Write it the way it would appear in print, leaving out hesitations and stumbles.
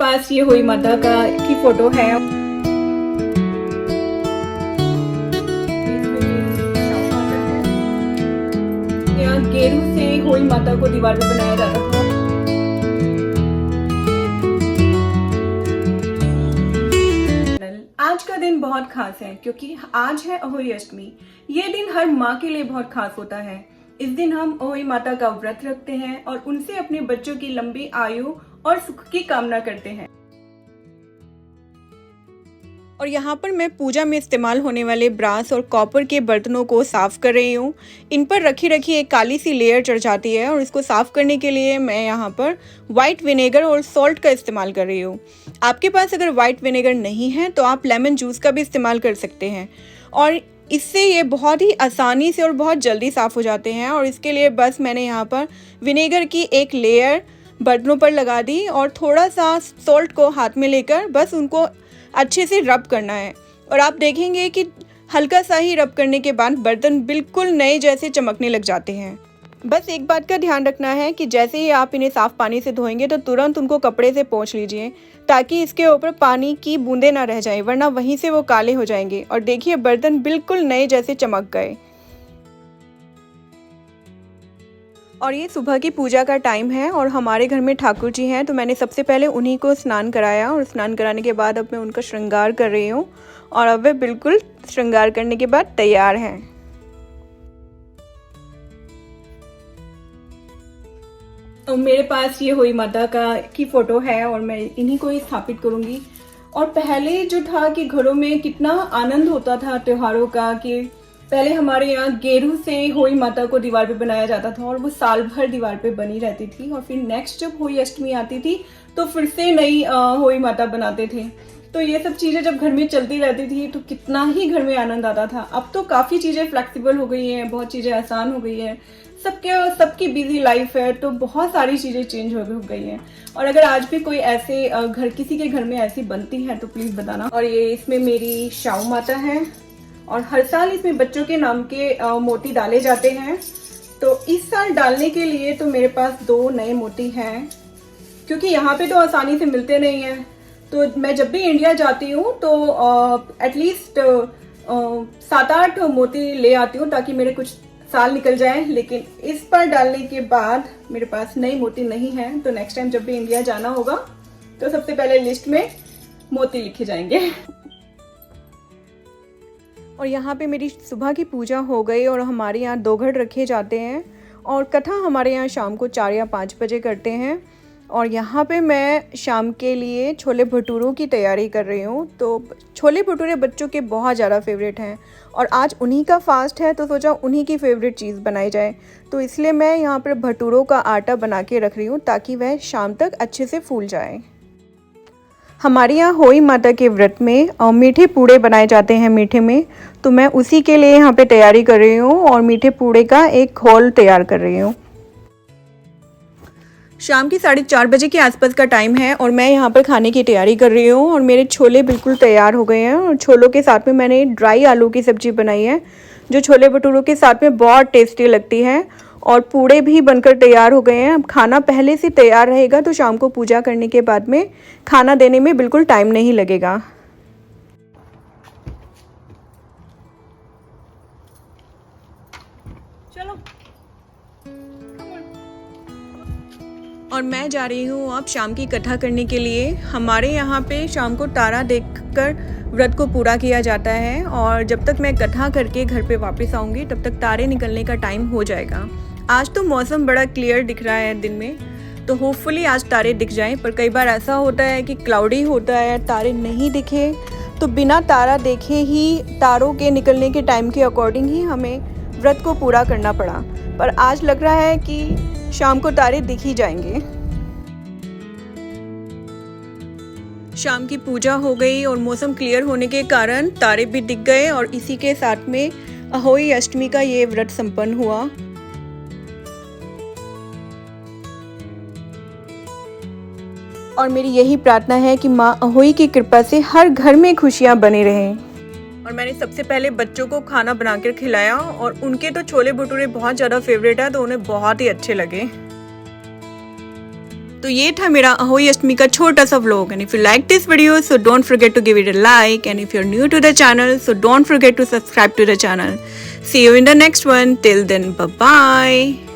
पास ये हुई माता का की फोटो है। यहाँ गेरू से हुई माता को दीवार पे बनाया जाता था। आज का दिन बहुत खास है क्योंकि आज है अहोई अष्टमी। ये दिन हर माँ के लिए बहुत खास होता है। इस दिन हम अहोई माता का व्रत रखते हैं और उनसे अपने बच्चों की लंबी आयु और सुख की कामना करते हैं। और यहाँ पर मैं पूजा में इस्तेमाल होने वाले ब्रास और कॉपर के बर्तनों को साफ़ कर रही हूँ। इन पर रखी एक काली सी लेयर चढ़ जाती है और इसको साफ़ करने के लिए मैं यहाँ पर वाइट विनेगर और सॉल्ट का इस्तेमाल कर रही हूँ। आपके पास अगर वाइट विनेगर नहीं है तो आप लेमन जूस का भी इस्तेमाल कर सकते हैं और इससे ये बहुत ही आसानी से और बहुत जल्दी साफ़ हो जाते हैं। और इसके लिए बस मैंने यहाँ पर विनेगर की एक लेयर बर्तनों पर लगा दी और थोड़ा सा सॉल्ट को हाथ में लेकर बस उनको अच्छे से रब करना है। और आप देखेंगे कि हल्का सा ही रब करने के बाद बर्तन बिल्कुल नए जैसे चमकने लग जाते हैं। बस एक बात का ध्यान रखना है कि जैसे ही आप इन्हें साफ़ पानी से धोएंगे तो तुरंत उनको कपड़े से पोंछ लीजिए ताकि इसके ऊपर पानी की बूंदें ना रह जाएं, वरना वहीं से वो काले हो जाएंगे। और देखिए बर्तन बिल्कुल नए जैसे चमक गए। और ये सुबह की पूजा का टाइम है और हमारे घर में ठाकुर जी हैं, तो मैंने सबसे पहले उन्हीं को स्नान कराया और स्नान कराने के बाद अब मैं उनका श्रृंगार कर रही हूँ और अब वे बिल्कुल श्रृंगार करने के बाद तैयार हैं। तो मेरे पास ये हुई माता की फ़ोटो है और मैं इन्हीं को ही स्थापित करूँगी। और पहले जो था कि घरों में कितना आनंद होता था त्योहारों का, कि पहले हमारे यहाँ गेरू से होई माता को दीवार पे बनाया जाता था और वो साल भर दीवार पे बनी रहती थी। और फिर नेक्स्ट जब होई अष्टमी आती थी तो फिर से नई होई माता बनाते थे। तो ये सब चीज़ें जब घर में चलती रहती थी तो कितना ही घर में आनंद आता था। अब तो काफ़ी चीज़ें फ्लेक्सिबल हो गई हैं, बहुत चीज़ें आसान हो गई हैं, सबकी बिजी लाइफ है तो बहुत सारी चीज़ें चेंज हो गई हैं। और अगर आज भी कोई ऐसे किसी के घर में ऐसी बनती है तो प्लीज़ बताना। और ये इसमें मेरी शाऊ माता है और हर साल इसमें बच्चों के नाम के मोती डाले जाते हैं। तो इस साल डालने के लिए तो मेरे पास 2 नए मोती हैं क्योंकि यहाँ पे तो आसानी से मिलते नहीं हैं। तो मैं जब भी इंडिया जाती हूँ तो एटलीस्ट 7-8 मोती ले आती हूँ ताकि मेरे कुछ साल निकल जाए। लेकिन इस पर डालने के बाद मेरे पास नई मोती नहीं है, तो नेक्स्ट टाइम जब भी इंडिया जाना होगा तो सबसे पहले लिस्ट में मोती लिखे जाएंगे। और यहाँ पे मेरी सुबह की पूजा हो गई और हमारे यहाँ 2 घट रखे जाते हैं और कथा हमारे यहाँ शाम को 4 या 5 बजे करते हैं। और यहाँ पे मैं शाम के लिए छोले भटूरों की तैयारी कर रही हूँ। तो छोले भटूरे बच्चों के बहुत ज़्यादा फेवरेट हैं और आज उन्हीं का फास्ट है तो सोचा उन्हीं की फेवरेट चीज़ बनाई जाए। तो इसलिए मैं यहाँ पर भटूरों का आटा बना के रख रही हूँ ताकि वह शाम तक अच्छे से फूल जाए। हमारे यहाँ होई माता के व्रत में मीठे पूड़े बनाए जाते हैं मीठे में, तो मैं उसी के लिए यहाँ पे तैयारी कर रही हूँ और मीठे पूड़े का एक घोल तैयार कर रही हूँ। शाम की 4:30 बजे के आसपास का टाइम है और मैं यहाँ पर खाने की तैयारी कर रही हूँ और मेरे छोले बिल्कुल तैयार हो गए हैं। और छोलों के साथ में मैंने ड्राई आलू की सब्ज़ी बनाई है जो छोले भटूरों के साथ में बहुत टेस्टी लगती है। और पूड़े भी बनकर तैयार हो गए हैं। अब खाना पहले से तैयार रहेगा तो शाम को पूजा करने के बाद में खाना देने में बिल्कुल टाइम नहीं लगेगा। चलो। और मैं जा रही हूँ अब शाम की कथा करने के लिए। हमारे यहाँ पे शाम को तारा देखकर व्रत को पूरा किया जाता है और जब तक मैं कथा करके घर पे वापस आऊँगी तब तक तारे निकलने का टाइम हो जाएगा। आज तो मौसम बड़ा क्लियर दिख रहा है दिन में, तो होपफुली आज तारे दिख जाएं। पर कई बार ऐसा होता है कि क्लाउडी होता है, तारे नहीं दिखे, तो बिना तारा देखे ही तारों के निकलने के टाइम के अकॉर्डिंग ही हमें व्रत को पूरा करना पड़ा। पर आज लग रहा है कि शाम को तारे दिख ही जाएंगे। शाम की पूजा हो गई और मौसम क्लियर होने के कारण तारे भी दिख गए और इसी के साथ में अहोई अष्टमी का ये व्रत संपन्न हुआ। और मेरी यही प्रार्थना है कि माँ अहोई की कृपा से हर घर में खुशियाँ बनी रहें। और मैंने सबसे पहले बच्चों को खाना बनाकर खिलाया और उनके तो छोले भटूरे बहुत ज़्यादा फेवरेट है तो उन्हें बहुत ही अच्छे लगे। तो ये था मेरा अहोई अष्टमी का छोटा सा vlog and if you like this video so don't forget to give it a like and if you are new to the channel so don't forget to subscribe to the channel. See you in the next one. Till then, bye bye.